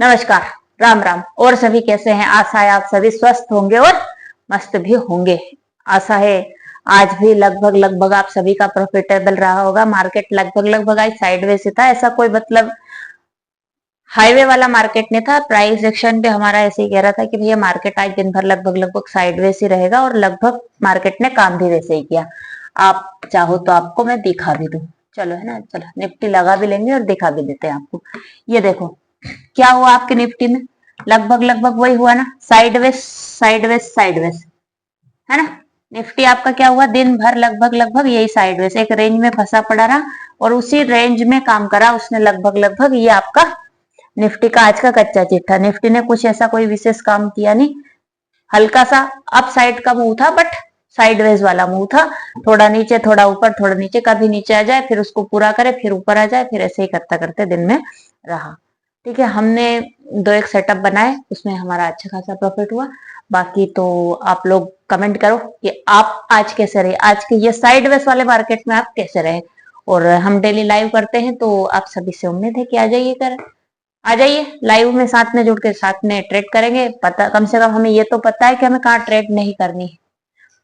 नमस्कार, राम राम। और सभी कैसे हैं? आशा है आप सभी स्वस्थ होंगे और मस्त भी होंगे। आशा है आज भी लगभग लगभग आप सभी का प्रॉफिटेबल रहा होगा। मार्केट लगभग लगभग आज साइडवेज से था, ऐसा कोई मतलब हाईवे वाला मार्केट नहीं था। प्राइस एक्शन पे हमारा ऐसे ही कह रहा था कि भैया मार्केट आज दिन भर लगभग लगभग साइडवेज ही रहेगा, और लगभग मार्केट ने काम भी वैसे ही किया। आप चाहो तो आपको मैं दिखा भी दूं, चलो है ना, चलो निफ्टी लगा भी लेंगे और दिखा भी देते हैं आपको। ये देखो क्या हुआ आपके निफ्टी में, लगभग लगभग वही हुआ ना, साइडवेज साइडवेज साइडवेज, है ना। निफ्टी आपका क्या हुआ, दिन भर लगभग लगभग यही साइडवेज एक रेंज में फंसा पड़ा रहा और उसी रेंज में काम करा उसने लगभग लगभग। ये आपका निफ्टी का आज का कच्चा चिट्ठा। निफ्टी ने कुछ ऐसा कोई विशेष काम किया नहीं, हल्का सा अप साइड का मूव था, बट साइडवेज वाला मूव था। थोड़ा नीचे थोड़ा ऊपर थोड़ा नीचे, कभी नीचे आ जाए फिर उसको पूरा करे फिर ऊपर आ जाए, फिर ऐसे ही करते करते दिन में रहा। ठीक है, हमने दो एक सेटअप बनाए, उसमें हमारा अच्छा खासा प्रॉफिट हुआ। बाकी तो आप लोग कमेंट करो कि आप आज कैसे रहे, आज के ये साइडवेज वाले मार्केट में आप कैसे रहे। और हम डेली लाइव करते हैं तो आप सभी से उम्मीद है कि आ जाइए कर, आ जाइए लाइव में, साथ में जुड़ के साथ में ट्रेड करेंगे। पता कम से कम हमें ये तो पता है कि हमें कहाँ ट्रेड नहीं करनी है।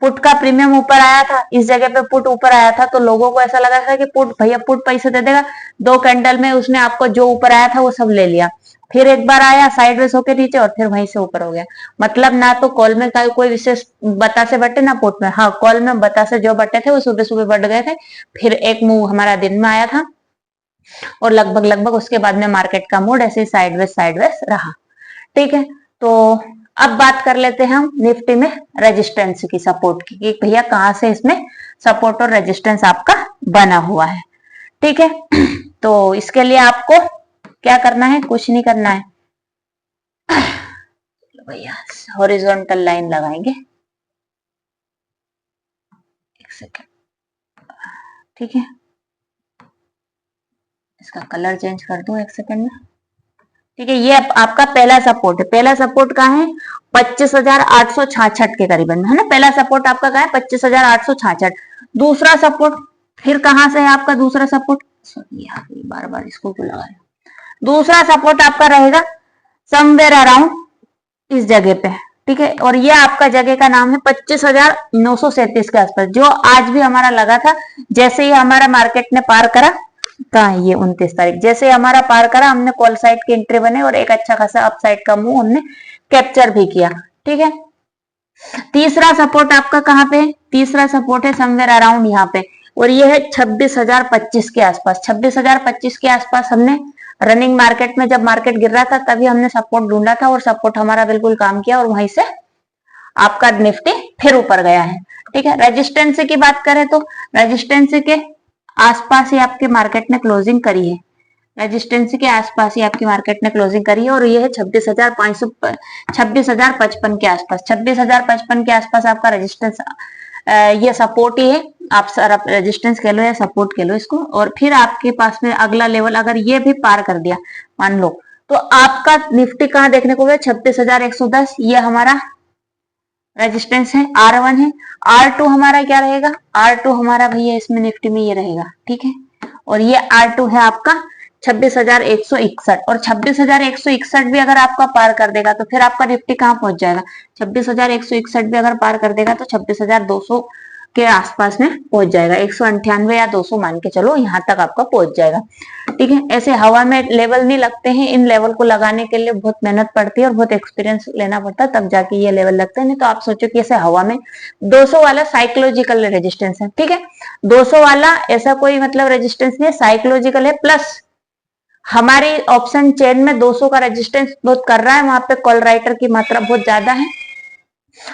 पुट का प्रीमियम ऊपर आया था, इस जगह पे पुट ऊपर आया था तो लोगों को ऐसा लगा था कि पुट भैया पुट पैसे दे देगा। दो कैंडल में उसने आपको जो ऊपर आया था वो सब ले लिया, फिर एक बार आया साइडवेज होके नीचे और फिर वहीं से ऊपर हो गया। मतलब ना तो कॉल में कोई विशेष बतासे बटे ना पुट में। हाँ, कॉल में बतासे जो बटे थे वो सुबह सुबह बढ़ गए थे, फिर एक मूव हमारा दिन में आया था और लगभग लगभग उसके बाद में मार्केट का मूड ऐसे साइडवेज साइडवेज रहा। ठीक है, तो अब बात कर लेते हैं हम निफ्टी में रेजिस्टेंस की, सपोर्ट की, कि भैया कहां से इसमें सपोर्ट और रेजिस्टेंस आपका बना हुआ है। ठीक है तो इसके लिए आपको क्या करना है, कुछ नहीं करना है भैया, हॉरिजॉन्टल लाइन लगाएंगे। एक सेकेंड, ठीक है, इसका कलर चेंज कर दूं एक सेकेंड में। ठीक है, ये आपका पहला सपोर्ट है। पहला सपोर्ट कहाँ है, 25,866 के करीबन है ना। पहला सपोर्ट आपका कहाँ है, 25,866। दूसरा सपोर्ट फिर कहां से है आपका दूसरा सपोर्ट, सॉरी यार बार बार इसको क्यों लगा रहे। दूसरा सपोर्ट आपका रहेगा समवेयर अराउंड इस जगह पे। ठीक है, और ये आपका जगह का नाम है 25,937 के आसपास, जो आज भी हमारा लगा था। जैसे ही हमारा मार्केट ने पार करा, कहा ये 29 तारीख, जैसे हमारा पार करा हमने कॉल साइड की एंट्री बने और एक अच्छा खासा अप साइड का मूव हमने कैप्चर भी किया। ठीक है, तीसरा सपोर्ट आपका कहाँ पे है, तीसरा सपोर्ट है समवेयर अराउंड यहाँ पे, और ये है 26,025 के आसपास। 26,025 के आसपास हमने रनिंग मार्केट में, जब मार्केट गिर रहा था तभी हमने सपोर्ट ढूंढा था और सपोर्ट हमारा बिल्कुल काम किया और वहीं से आपका निफ्टी फिर ऊपर गया है। ठीक है, रेजिस्टेंस की बात करें तो रेजिस्टेंस के आसपास ही आपके मार्केट ने क्लोजिंग करी है। रेजिस्टेंस के आसपास ही आपकी मार्केट ने क्लोजिंग करी है और ये है 26,500, 26,055 के आसपास। 26,055 के आसपास आपका रेजिस्टेंस, ये सपोर्ट ही है। आप सर रेजिस्टेंस कह लो या सपोर्ट कह लो इसको। और फिर आपके पास में अगला लेवल अगर ये भी पार कर दिया मान लो, तो आपका निफ्टी कहाँ देखने को गया, 26,110। ये हमारा रेजिस्टेंस है, R1 है। R2 हमारा क्या रहेगा, R2 हमारा भैया इसमें निफ्टी में ये रहेगा। ठीक है, और ये R2 है आपका 26,161, और 26,161 भी अगर आपका पार कर देगा तो फिर आपका निफ्टी कहाँ पहुंच जाएगा, 26,161 भी अगर पार कर देगा तो 26,200 के आसपास में पहुंच जाएगा। 198 या 200 मान के चलो, यहाँ तक आपका पहुंच जाएगा। ठीक है, ऐसे हवा में लेवल नहीं लगते हैं, इन लेवल को लगाने के लिए बहुत मेहनत पड़ती है और बहुत एक्सपीरियंस लेना पड़ता है, तब जाके ये लेवल लगते हैं। नहीं तो आप सोचो कि ऐसे हवा में 200 वाला साइकोलॉजिकल रेजिस्टेंस है। ठीक है, 200 वाला ऐसा कोई मतलब रेजिस्टेंस नहीं है, साइकोलॉजिकल है। प्लस हमारी ऑप्शन चेन में 200 का रेजिस्टेंस बहुत कर रहा है, वहां पे कॉल राइटर की मात्रा बहुत ज्यादा है,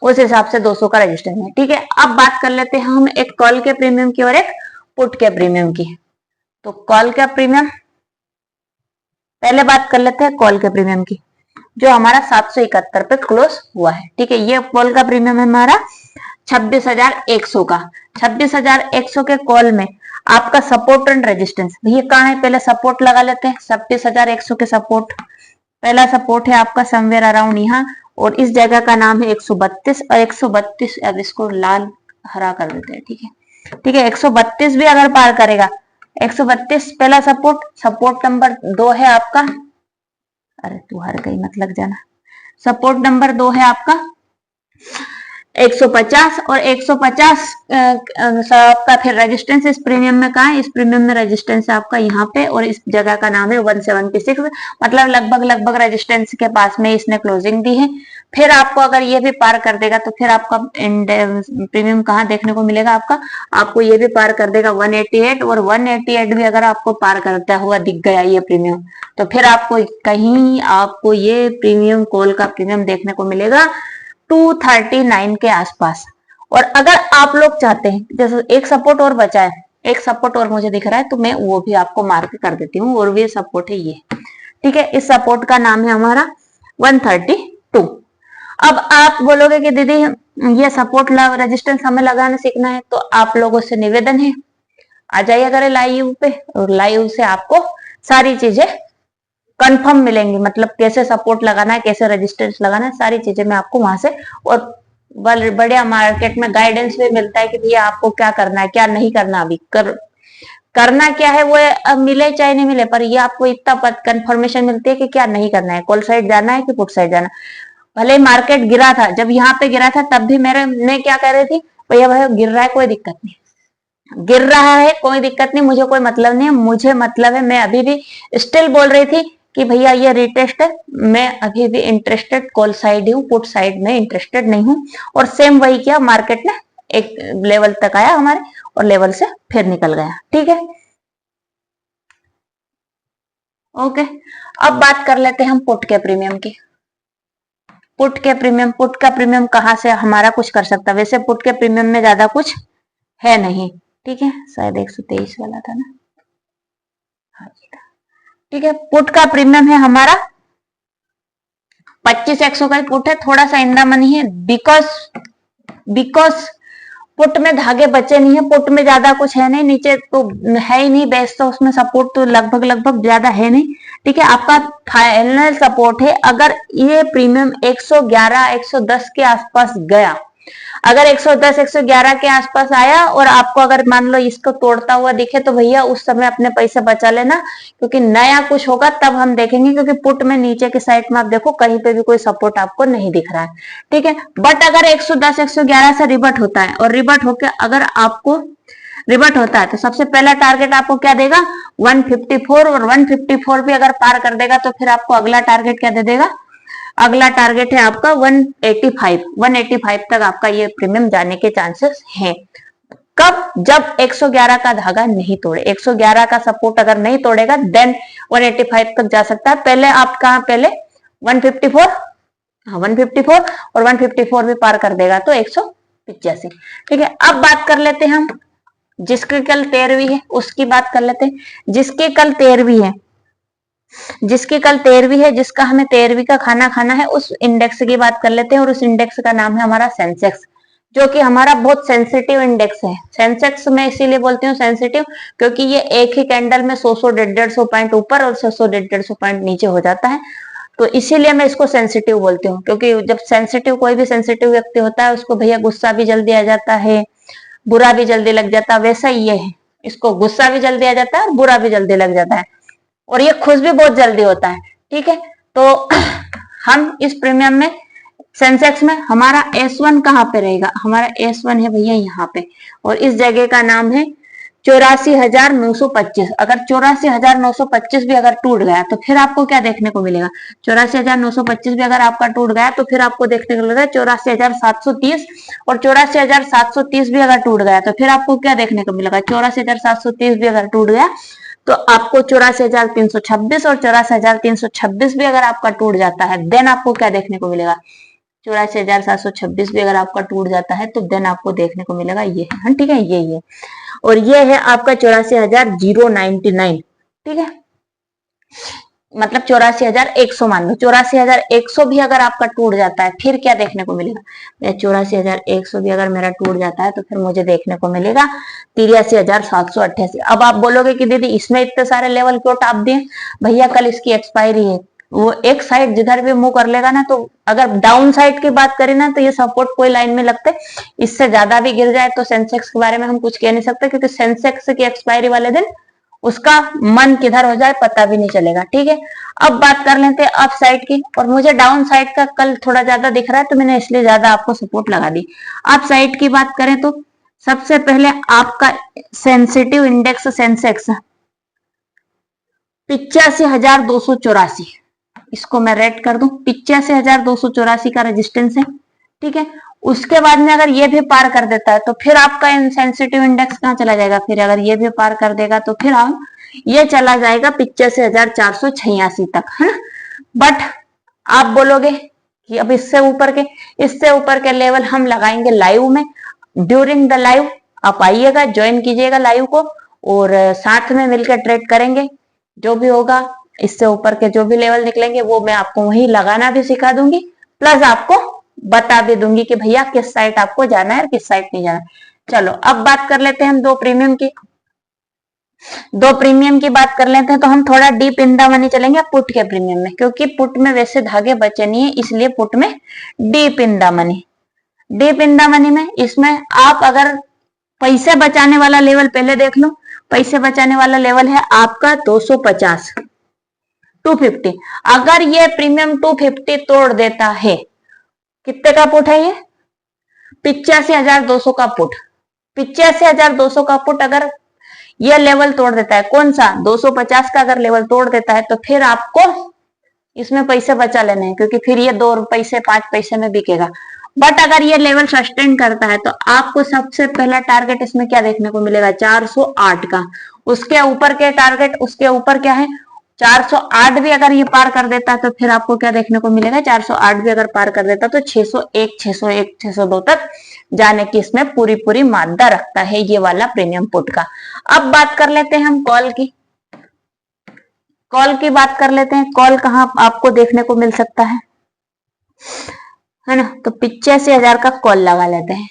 उस हिसाब से 200 का रेजिस्टेंस है। ठीक है, अब बात कर लेते हैं हम एक कॉल के प्रीमियम की और एक पुट के प्रीमियम की। तो कॉल का प्रीमियम पहले बात कर लेते हैं कॉल के प्रीमियम की, जो हमारा 771 पे क्लोज हुआ है। ठीक है, ये कॉल का प्रीमियम है हमारा 26,100 का। 26,100 के कॉल में आपका सपोर्ट एंड रेजिस्टेंस भैया कहाँ है, पहले सपोर्ट लगा लेते हैं। 26,100 के सपोर्ट, पहला सपोर्ट है आपका समवेयर अराउंड यहाँ, और इस जगह का नाम है 132। और 132 अब इसको लाल हरा कर देते हैं। ठीक है, ठीक है, 132 भी अगर पार करेगा, 132 पहला सपोर्ट, सपोर्ट नंबर 2 है आपका अरे तू हर कहीं मत लग जाना। सपोर्ट नंबर 2 है आपका 150 और 150 आपका फिर रेजिस्टेंस इस प्रीमियम में कहा है, इस प्रीमियम में रेजिस्टेंस है आपका यहाँ पे, और इस जगह का नाम है 176, मतलब लगभग रेजिस्टेंस के पास में इसने क्लोजिंग दी है। फिर आपको अगर ये भी पार कर देगा तो फिर आपका प्रीमियम कहाँ देखने को मिलेगा आपका, आपको ये भी पार कर देगा 188, और 188 भी अगर आपको पार करता हुआ दिख गया ये प्रीमियम, तो फिर आपको कहीं आपको ये प्रीमियम कॉल का प्रीमियम देखने को मिलेगा 239 के आसपास। और अगर आप लोग चाहते हैं, जैसे एक सपोर्ट और बचा है, एक सपोर्ट और मुझे दिख रहा है तो मैं वो भी आपको मार्क कर देती हूँ, और भी सपोर्ट है ये, ठीक है। इस सपोर्ट का नाम है हमारा 132। अब आप बोलोगे कि दीदी ये सपोर्ट रेजिस्टेंस हमें लगाना सीखना है, तो आप लोगों से निवेदन है आ जाइए करें लाइव पे, और लाइव से आपको सारी चीजें कंफर्म मिलेंगी, मतलब कैसे सपोर्ट लगाना है, कैसे रेजिस्टेंस लगाना है, सारी चीजें मैं आपको वहां से, और बढ़िया मार्केट में गाइडेंस भी मिलता है कि भैया आपको क्या करना है क्या नहीं करना, अभी करना क्या है वो मिले चाहे नहीं मिले, पर ये आपको इतना कंफर्मेशन मिलती है कि क्या नहीं करना है, कॉल साइड जाना है कि पुट साइड जाना। भले मार्केट गिरा था, जब यहाँ पे गिरा था तब भी मैं क्या कह रही थी, भैया भैया गिर रहा है कोई दिक्कत नहीं, गिर रहा है कोई दिक्कत नहीं, मुझे कोई मतलब नहीं है, मुझे मतलब है, मैं अभी भी स्टिल बोल रही थी कि भैया ये रिटेस्ट है, मैं अभी भी इंटरेस्टेड कॉल साइड हूँ, पुट साइड में इंटरेस्टेड नहीं हूँ। और सेम वही किया, मार्केट ने एक लेवल तक आया हमारे, और लेवल से फिर निकल गया, ठीक है। ओके, अब बात कर लेते हैं हम पुट के प्रीमियम की। पुट के प्रीमियम, पुट का प्रीमियम कहाँ से हमारा कुछ कर सकता है, वैसे पुट के प्रीमियम में ज्यादा कुछ है नहीं, ठीक है, शायद 123 वाला था ना, हाँ जी था, ठीक है। पुट का प्रीमियम है हमारा 25 का पुट है, थोड़ा सा इंदा मनी है, बिकॉज पुट में धागे बचे नहीं है, पुट में ज्यादा कुछ है नहीं, नीचे तो है ही नहीं बेस, तो उसमें सपोर्ट तो लगभग ज्यादा है नहीं, ठीक है। आपका फाइनल सपोर्ट है अगर ये प्रीमियम 111 110 के आसपास गया, अगर 110 111 के आसपास आया और आपको अगर मान लो इसको तोड़ता हुआ दिखे, तो भैया उस समय अपने पैसे बचा लेना, क्योंकि नया कुछ होगा तब हम देखेंगे, क्योंकि पुट में नीचे के साइड में आप देखो कहीं पे भी कोई सपोर्ट आपको नहीं दिख रहा है, ठीक है। बट अगर 110 111 से रिवर्ट होता है, और रिवर्ट होकर अगर आपको रिवर्ट होता है, तो सबसे पहला टारगेट आपको क्या देगा 154, और 154 भी अगर पार कर देगा तो फिर आपको अगला टारगेट क्या दे देगा, अगला टारगेट है आपका 185 तक आपका ये प्रीमियम जाने के चांसेस हैं। कब, जब 111 का धागा नहीं तोड़े, 111 का सपोर्ट अगर नहीं तोड़ेगा देन 185 तक जा सकता है। पहले आप कहा, पहले 154, हाँ 154, और 154 भी पार कर देगा तो 185, ठीक है। अब बात कर लेते हैं हम जिसकी कल 13वीं है उसकी बात कर लेते हैं, जिसकी कल 13वीं है, जिसकी कल 13वीं है, जिसका हमें 13वीं का खाना खाना है, उस इंडेक्स की बात कर लेते हैं, और उस इंडेक्स का नाम है हमारा सेंसेक्स, जो कि हमारा बहुत सेंसिटिव इंडेक्स है। सेंसेक्स में इसीलिए बोलती हूँ सेंसिटिव, क्योंकि ये एक ही कैंडल में 100 150 पॉइंट ऊपर और 100 150 पॉइंट नीचे हो जाता है, तो इसीलिए मैं इसको सेंसिटिव बोलती हूँ। क्योंकि जब सेंसिटिव, कोई भी सेंसिटिव व्यक्ति होता है उसको भैया गुस्सा भी जल्दी आ जाता है, बुरा भी जल्दी लग जाता है, वैसा ही ये है, इसको गुस्सा भी जल्दी आ जाता है और बुरा भी जल्दी लग जाता है, और ये खुश भी बहुत जल्दी होता है, ठीक है। तो हम इस प्रीमियम में सेंसेक्स में हमारा S1 कहाँ पे रहेगा, हमारा S1 है भैया यहाँ पे, और इस जगह का नाम है 84,925। अगर 84,925 भी अगर टूट गया तो फिर आपको क्या देखने को मिलेगा, 84,925 भी अगर आपका टूट गया तो फिर आपको देखने को मिलेगा 84,730, और 84,730 भी अगर टूट गया तो फिर आपको क्या देखने को मिलेगा, 84,730 भी अगर टूट गया तो आपको 84,326, और 84,326 भी अगर आपका टूट जाता है देन आपको क्या देखने को मिलेगा, 84,726 भी अगर आपका टूट जाता है तो देन आपको देखने को मिलेगा ये है, ठीक है, ये और ये है आपका 84,099, ठीक है, मतलब 84,100 मान लो, 84,100 भी अगर आपका टूट जाता है फिर क्या देखने को मिलेगा, 84,100 भी अगर मेरा टूट जाता है तो फिर मुझे देखने को मिलेगा 83,788। अब आप बोलोगे कि दीदी इसमें इतने सारे लेवल क्यों टाप दिए, भैया कल इसकी एक्सपायरी है, वो एक साइड जिधर भी मूव कर लेगा ना, तो अगर डाउन साइड की बात करें ना तो ये सपोर्ट कोई लाइन में लगते, इससे ज्यादा भी गिर जाए तो सेंसेक्स के बारे में हम कुछ कह नहीं सकते, क्योंकि सेंसेक्स की एक्सपायरी वाले दिन उसका मन किधर हो जाए पता भी नहीं चलेगा। ठीक है, अब बात कर लेते हैं अप साइड की, और मुझे डाउन साइड का कल थोड़ा ज्यादा दिख रहा है तो मैंने इसलिए ज्यादा आपको सपोर्ट लगा दी। अप साइड की बात करें तो सबसे पहले आपका सेंसिटिव इंडेक्स सेंसेक्स 85,284, इसको मैं रेड कर दूं, 85,284 का रेजिस्टेंस है। ठीक है, उसके बाद में अगर ये भी पार कर देता है तो फिर आपका सेंसिटिव इंडेक्स कहाँ चला जाएगा, फिर अगर ये भी पार कर देगा तो फिर हम ये चला जाएगा 85,486 तक, है ना। बट आप बोलोगे कि अब इससे ऊपर के लेवल हम लगाएंगे लाइव में, ड्यूरिंग द लाइव आप आइएगा, ज्वाइन कीजिएगा लाइव को, और साथ में मिलकर ट्रेड करेंगे। जो भी होगा, इससे ऊपर के जो भी लेवल निकलेंगे वो मैं आपको वही लगाना भी सिखा दूंगी, प्लस आपको बता भी दूंगी कि भैया किस साइड आपको जाना है और किस साइड नहीं जाना है। चलो अब बात कर लेते हैं हम दो प्रीमियम की बात कर लेते हैं। तो हम थोड़ा डीप इन द मनी चलेंगे पुट के प्रीमियम में, क्योंकि पुट में वैसे धागे बचे नहीं है, इसलिए पुट में डीप इन द मनी में इसमें आप अगर पैसे बचाने वाला लेवल पहले देख लो। पैसे बचाने वाला लेवल है आपका 250, 250। अगर ये प्रीमियम 250 तोड़ देता है, कितने का पुट है ये, 85,200 का पुट, 85,200 का पुट अगर ये लेवल तोड़ देता है, कौन सा 250 का अगर लेवल तोड़ देता है तो फिर आपको इसमें पैसे बचा लेने हैं, क्योंकि फिर ये 2 पैसे 5 पैसे में बिकेगा। बट अगर ये लेवल सस्टेन करता है तो आपको सबसे पहला टारगेट इसमें क्या देखने को मिलेगा, 408 का। उसके ऊपर के टारगेट, उसके ऊपर क्या है, 408 भी अगर ये पार कर देता तो फिर आपको क्या देखने को मिलेगा, 408 भी अगर पार कर देता तो 601, 601, 602 तक जाने की इसमें पूरी मादा रखता है ये वाला प्रीमियम पुट का। अब बात कर लेते हैं हम कॉल की बात कर लेते हैं। कॉल कहाँ आपको देखने को मिल सकता है ना। तो 85,000 का कॉल लगा लेते हैं।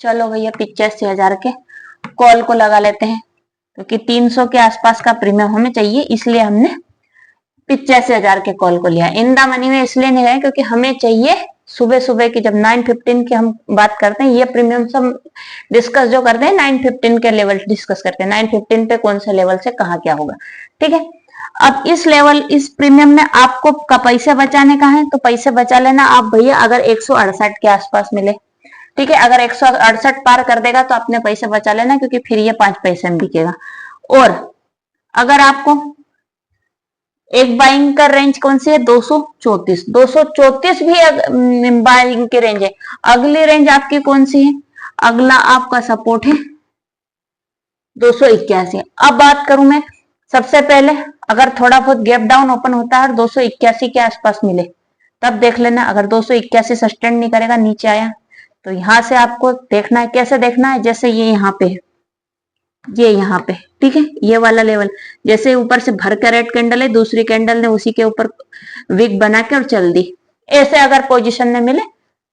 चलो भैया 85,000 के कॉल को लगा लेते हैं, क्योंकि 300 के आसपास का प्रीमियम हमें चाहिए, इसलिए हमने 85,000 के कॉल को लिया। इन द मनी में इसलिए नहीं गए क्योंकि हमें चाहिए सुबह की, जब 9:15 की हम बात करते हैं, ये प्रीमियम सब डिस्कस जो करते हैं 9:15 के लेवल डिस्कस करते हैं, 9:15 पे कौन से लेवल से कहाँ क्या होगा। ठीक है, अब इस प्रीमियम में आपको का पैसे बचाने का है, तो पैसे बचा लेना आप भैया अगर 168 के आसपास मिले। ठीक है, अगर 168 पार कर देगा तो अपने पैसे बचा लेना, क्योंकि फिर ये 5 पैसे में बिकेगा। और अगर आपको एक बाइंग का रेंज कौन सी है, 234 भी बाइंग की रेंज है। अगली रेंज आपकी कौन सी है, अगला आपका सपोर्ट है 281। अब बात करूं मैं, सबसे पहले अगर थोड़ा बहुत गैप डाउन ओपन होता है और 281 के आसपास मिले तब देख लेना। अगर 281 सस्टेन नहीं करेगा, नीचे आया, तो यहां से आपको देखना है। कैसे देखना है, जैसे ये यहाँ पे है, ये यहाँ पे, ठीक है, ये वाला लेवल, जैसे ऊपर से भर का रेड कैंडल है, दूसरी कैंडल ने उसी के ऊपर विक बना के और चल दी, ऐसे अगर पोजीशन में मिले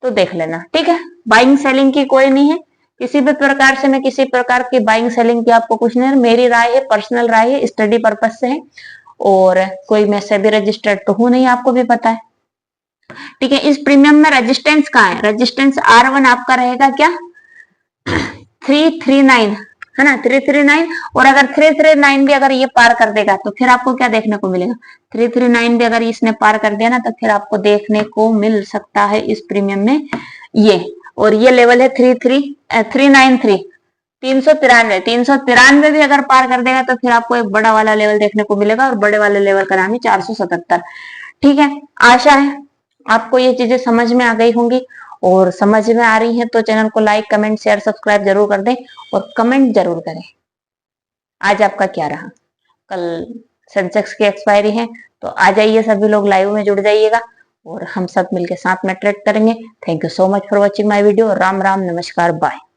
तो देख लेना। ठीक है, बाइंग सेलिंग की कोई नहीं है, किसी भी प्रकार से मैं किसी प्रकार की बाइंग सेलिंग की आपको कुछ नहीं, मेरी राय है, पर्सनल राय है, स्टडी पर्पज से है, और कोई मैं से भी रजिस्टर्ड तो हूं नहीं, आपको भी पता है। ठीक है, इस प्रीमियम में रेजिस्टेंस कहाँ है, रेजिस्टेंस R1 आपका रहेगा क्या, 339 है ना, 339। और अगर 339 भी अगर ये पार कर देगा तो फिर आपको क्या देखने को मिलेगा, 339 भी अगर इसने पार कर दिया ना तो फिर आपको देखने को मिल सकता है इस प्रीमियम में ये, और ये लेवल है 393, 393 भी अगर पार कर देगा तो फिर आपको एक बड़ा वाला लेवल देखने को मिलेगा, और बड़े वाले लेवल का नाम है 477। ठीक है, आशा है आपको ये चीजें समझ में आ गई होंगी, और समझ में आ रही है तो चैनल को लाइक, कमेंट, शेयर, सब्सक्राइब जरूर कर दें, और कमेंट जरूर करें आज आपका क्या रहा। कल सेंसेक्स की एक्सपायरी है, तो आ जाइए सभी लोग, लाइव में जुड़ जाइएगा और हम सब मिलके साथ में ट्रेड करेंगे। Thank you so much for watching my video. Ram Ram, नमस्कार, बाय।